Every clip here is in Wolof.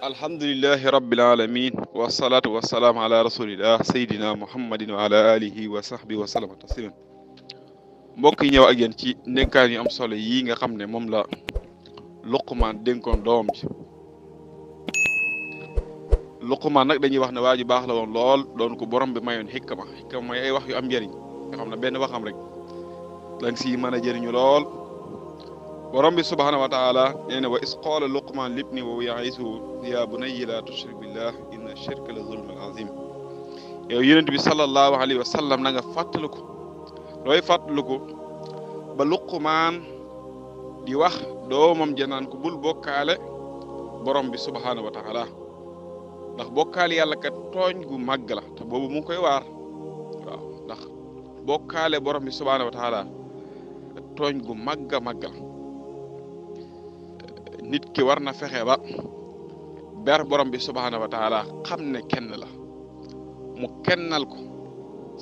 alhamdulillahi rabbil alamin wasalaatu wasalaam ala rasulillah sayyidina muhammadin wa ala alihi wa sahbihi wa sallama tasliman mbokk yi ñëw ak yéen ci ndénkaan yu am solo yi nga xam ne moom la Luqmaan dénkoon doomam ji Luqmaan nag dañuy wax ne waa ji baax la woon lool doon ko borom bi mayoon xikma mooy ay wax yu am njëriñ nga xam ne benn waxam rek danga si mën a jëriñu lool borom bi subhaanahu wa taala nee na wa is qaala Luqmaan libni wa ya'izuhu ya bunayya la tushrik billah inna shirka la zulmun azim yow yonent bi sallallahu alayhi wa sallam na nga fàttaliku looy fàttaliku ba Luqmaan di wax doomam janaan ko bul bokkaale borom bi subhaanahu wa taala ndax bokkaale yàlla kat tooñ gu màgg la te boobu mu ngi koy waar waaw ndax bokkaale borom bi subhaanahu wa taala tooñ gu màgg a màgg la nit ki war na fexe ba ber borom bi subhaanahu wa taala xam ne kenn la mu kennal ko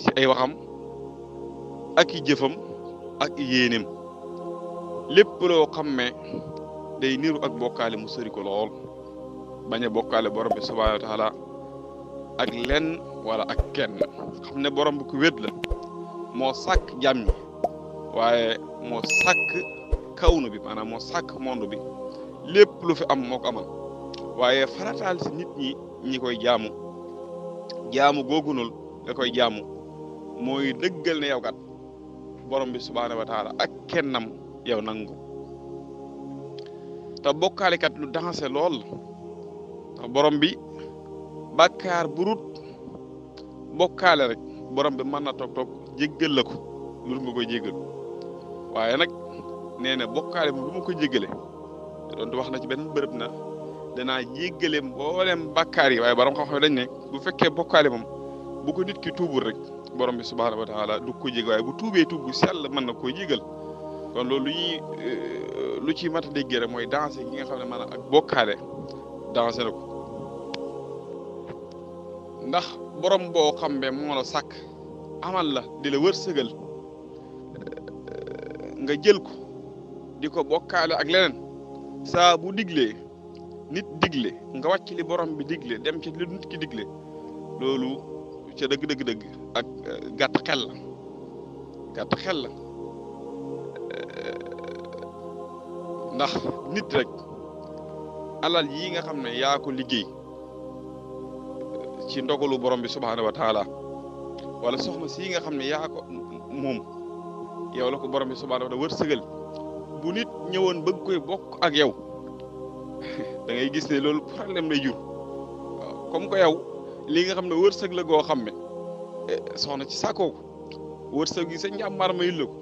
ci ay waxam ak i jëfam ak i yéenem lépp loo xam ne day niru ak bokkaale mu sori ko lool bañ a bokkaale borom bi subhaanahu wa taala ak lenn wala ak kenn xam ne borom bi ku wét la moo sàkk jàmm ñi waaye moo sàkk kawnu bi maanaam moo sàkk monde bi lépp lu fi am moo ko amal waaye farataal si nit ñi koy jaamu googunul nga koy jaamu mooy dëggal ne yow kat borom bi subhaanahu wa taala ak kennam yow nangu te bokkaale kat lu dansé lool ndax borom bi bàkkaar burut bokkaale rek borom bi mën na toog jéggal la ko lu nga koy jéggal waaye nag nee na bokkaale moom lu ma ko jéggale doon wax na ci benn bërëb na danaa jéggale mboolem bàkkaar yi waaye borom xam-xam dañ ne bu fekkee bokkaale moom bu ko nit ki tuubul rek borom bi subhaanahu wa taala du ko jég waaye bu tuubee tuub bu sell mën na koo jégal kon loolu lu ci mat a déggee rek mooy dansé gi nga xam ne maanaam ak bokkaale dansé na ko ndax borom boo xam ne moo la sàkk amal la di la wërsëgal nga jël ko di ko bokkaale ak leneen saa bu diglee nit digle nga wàcc li borom bi digle dem ci li nit ki digle loolu ca dëgg ak gàtt xel la ndax nit rek alal yi nga xam ne yaa ko liggéey ci ndogalu borom bi subhaanahu wa taala wala soxna si nga xam ne yaa ko moom yow la ko borom bi subhaanahu wa taala wërsëgal bu nit ñëwoon bëgg koy bokk ak yow da ngay gis ne loolu problème lay jur waaw comme que yow li nga xam ne wërsëg la goo xam ne soxna ci sàkkoo ko wërsëg yi sa njàmbaar mayul la ko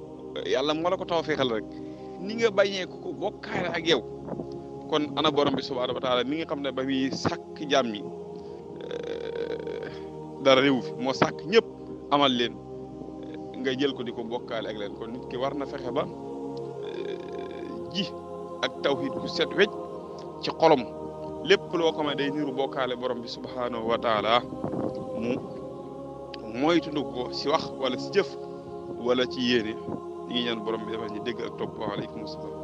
yàlla moo la ko taw feexal rek ni nga bañee ko bokkaale ak yow kon ana borom bi subhaanahu wa taala mi nga xam ne ba muy sàkk jàmm yi dara réewu fi moo sàkk ñëpp amal leen nga jël ko di ko bokkaale ak leen kon nit ki war na fexe ba ji ak tawhid ku set wecc ci xolom lépp loo xam ne day niru bokkaale borom bi subhaanahu wa taala mu moytundu ko si wax wala si jëf wala ci yéene ñi ngi ñaan borom bi dafa ñu dégg ak topp waaleykum salaam